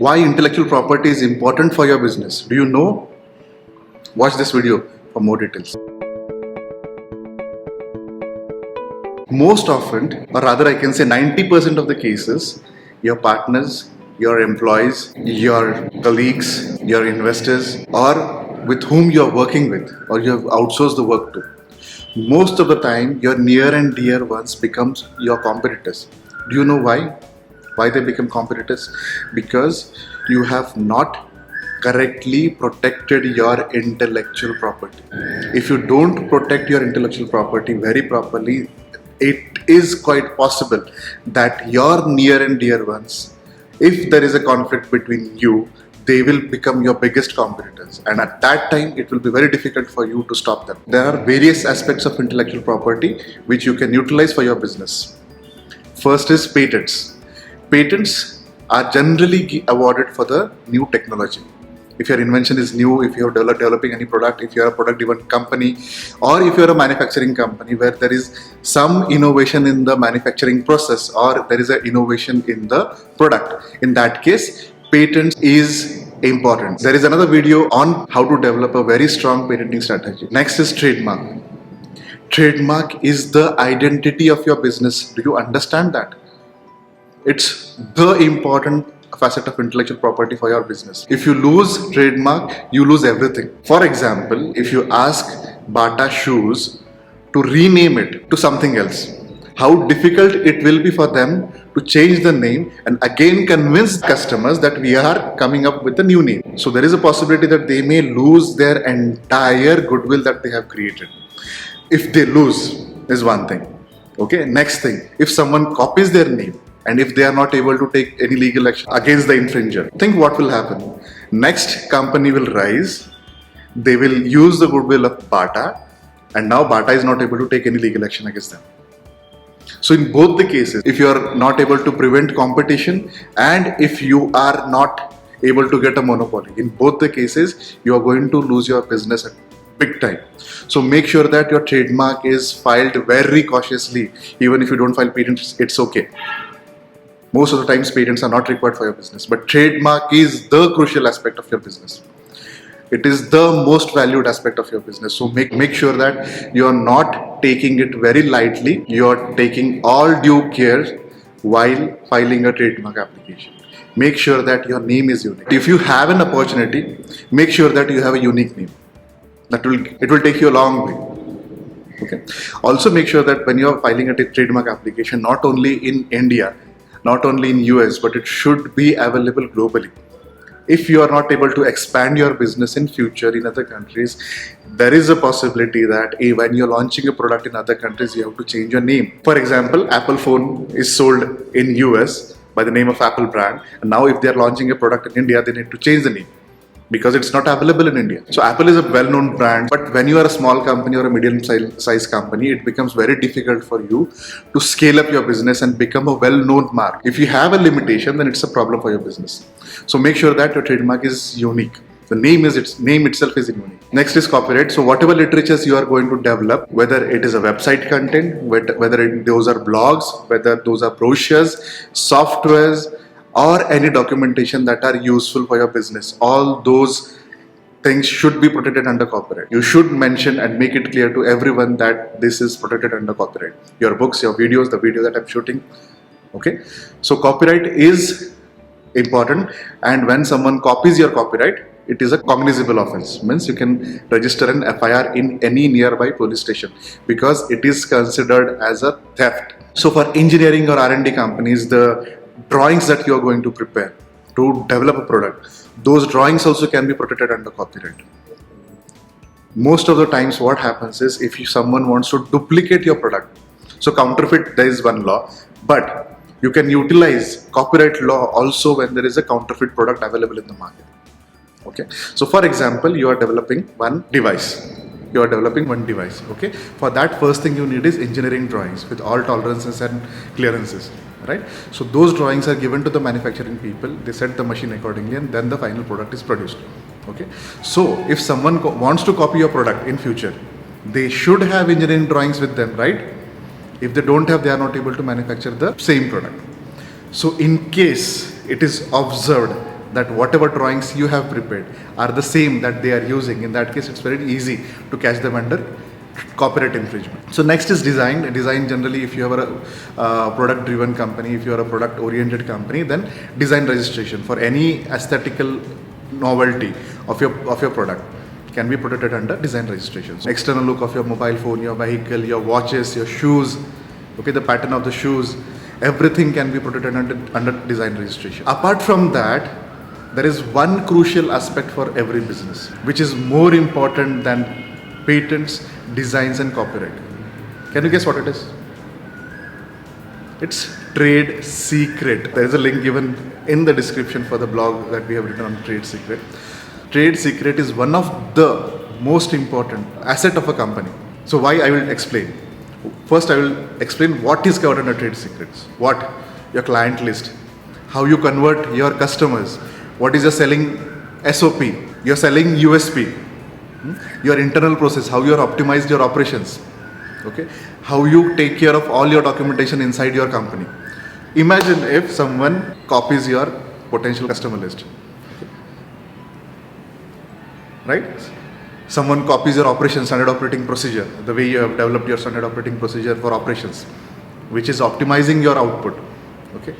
Why intellectual property is important for your business? Do you know? Watch this video for more details. Most often, or rather I can say 90% of the cases, your partners, your employees, your colleagues, your investors, or with whom you are working with or you have outsourced the work to, most of the time your near and dear ones becomes your competitors. Do you know why? Why they become competitors? Because you have not correctly protected your intellectual property. If you don't protect your intellectual property very properly, it is quite possible that your near and dear ones, if there is a conflict between you, they will become your biggest competitors, and at that time it will be very difficult for you to stop them. There are various aspects of intellectual property which you can utilize for your business. First is patents. Patents are generally awarded for the new technology. If your invention is new, if you're developing any product, if you're a product-driven company, or if you're a manufacturing company where there is some innovation in the manufacturing process or there is an innovation in the product, in that case, patents is important. There is another video on how to develop a very strong patenting strategy. Next is trademark. Trademark is the identity of your business. Do you understand that? It's the important facet of intellectual property for your business. If you lose trademark, you lose everything. For example, if you ask Bata shoes to rename it to something else, how difficult it will be for them to change the name and again convince customers that we are coming up with a new name. So there is a possibility that they may lose their entire goodwill that they have created. If they lose is one thing. Okay, next thing, if someone copies their name, and if they are not able to take any legal action against the infringer, think what will happen. Next company will rise, they will use the goodwill of Bata, and now Bata is not able to take any legal action against them. So in both the cases, if you are not able to prevent competition and if you are not able to get a monopoly, in both the cases you are going to lose your business at big time. So make sure that your trademark is filed very cautiously. Even if you don't file patents, it's okay. Most of the times patents are not required for your business, but trademark is the crucial aspect of your business. It is the most valued aspect of your business. So make sure that you are not taking it very lightly. You are taking all due care while filing a trademark application. Make sure that your name is unique. If you have an opportunity, make sure that you have a unique name. It will take you a long way. Okay. Also make sure that when you are filing a trademark application, not only in India, not only in US, but it should be available globally. If you are not able to expand your business in future in other countries, there is a possibility that when you're launching a product in other countries, you have to change your name. For example, Apple phone is sold in US by the name of Apple brand, and now if they're launching a product in India, they need to change the name because it's not available in India. So Apple is a well-known brand, but when you are a small company or a medium-sized company, it becomes very difficult for you to scale up your business and become a well-known mark. If you have a limitation, then it's a problem for your business. So make sure that your trademark is unique. The name itself is unique. Next is copyright. So whatever literatures you are going to develop, whether it is a website content, whether those are blogs, whether those are brochures, softwares, or any documentation that are useful for your business, all those things should be protected under copyright. You should mention and make it clear to everyone that this is protected under copyright. Your books, your videos, the video that I'm shooting. Okay, so copyright is important, and when someone copies your copyright, it is a cognizable offense. Means you can register an FIR in any nearby police station because it is considered as a theft. So for engineering or R&D companies, the drawings that you are going to prepare to develop a product, those drawings also can be protected under copyright. Most of the times what happens is if someone wants to duplicate your product, so counterfeit, there is one law, but you can utilize copyright law also when there is a counterfeit product available in the market. Okay, so for example, you are developing one device. Okay, for that, first thing you need is engineering drawings with all tolerances and clearances. Right? So those drawings are given to the manufacturing people, they set the machine accordingly, and then the final product is produced. Okay. So if someone wants to copy your product in future, they should have engineering drawings with them, right? If they don't have, they are not able to manufacture the same product. So in case it is observed that whatever drawings you have prepared are the same that they are using. In that case, it's very easy to catch them under copyright infringement. So next is design. Design generally, if you have a product driven company, if you are a product oriented company, then design registration for any aesthetical novelty of your product can be protected under design registration. So external look of your mobile phone, your vehicle, your watches, your shoes, okay, the pattern of the shoes, everything can be protected under design registration. Apart from that, there is one crucial aspect for every business, which is more important than patents, designs and copyright. Can you guess what it is? It's trade secret. There is a link given in the description for the blog that we have written on trade secret. Trade secret is one of the most important asset of a company. So why, I will explain. First, I will explain what is covered under trade secrets. What? Your client list. How you convert your customers. What is your selling SOP? Your selling USP. Your internal process. How you are optimized your operations. Okay. How you take care of all your documentation inside your company. Imagine if someone copies your potential customer list. Right? Someone copies your operation standard operating procedure, the way you have developed your standard operating procedure for operations, which is optimizing your output. Okay.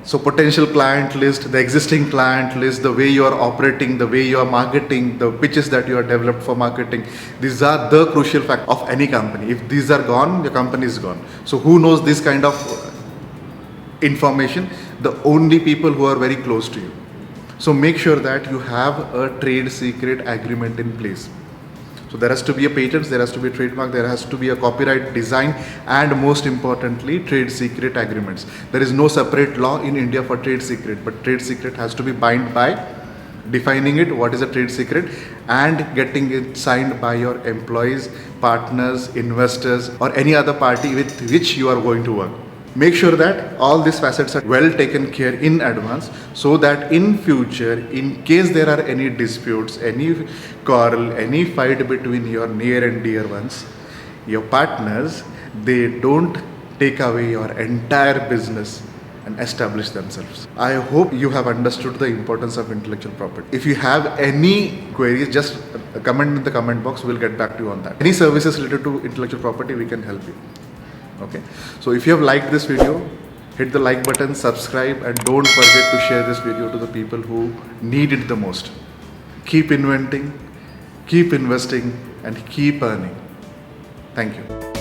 So potential client list, the existing client list, the way you are operating, the way you are marketing, the pitches that you are developed for marketing, these are the crucial fact of any company. If these are gone, your company is gone. So who knows this kind of information? The only people who are very close to you. So make sure that you have a trade secret agreement in place. So there has to be a patent, there has to be a trademark, there has to be a copyright, design, and most importantly, trade secret agreements. There is no separate law in India for trade secret, but trade secret has to be bound by defining it, what is a trade secret, and getting it signed by your employees, partners, investors, or any other party with which you are going to work. Make sure that all these facets are well taken care in advance, so that in future, in case there are any disputes, any quarrel, any fight between your near and dear ones, your partners, they don't take away your entire business and establish themselves. I hope you have understood the importance of intellectual property. If you have any queries, just comment in the comment box, we'll get back to you on that. Any services related to intellectual property, we can help you. Okay, so if you have liked this video, hit the like button, subscribe, and don't forget to share this video to the people who need it the most. Keep inventing, keep investing, and keep earning. Thank you.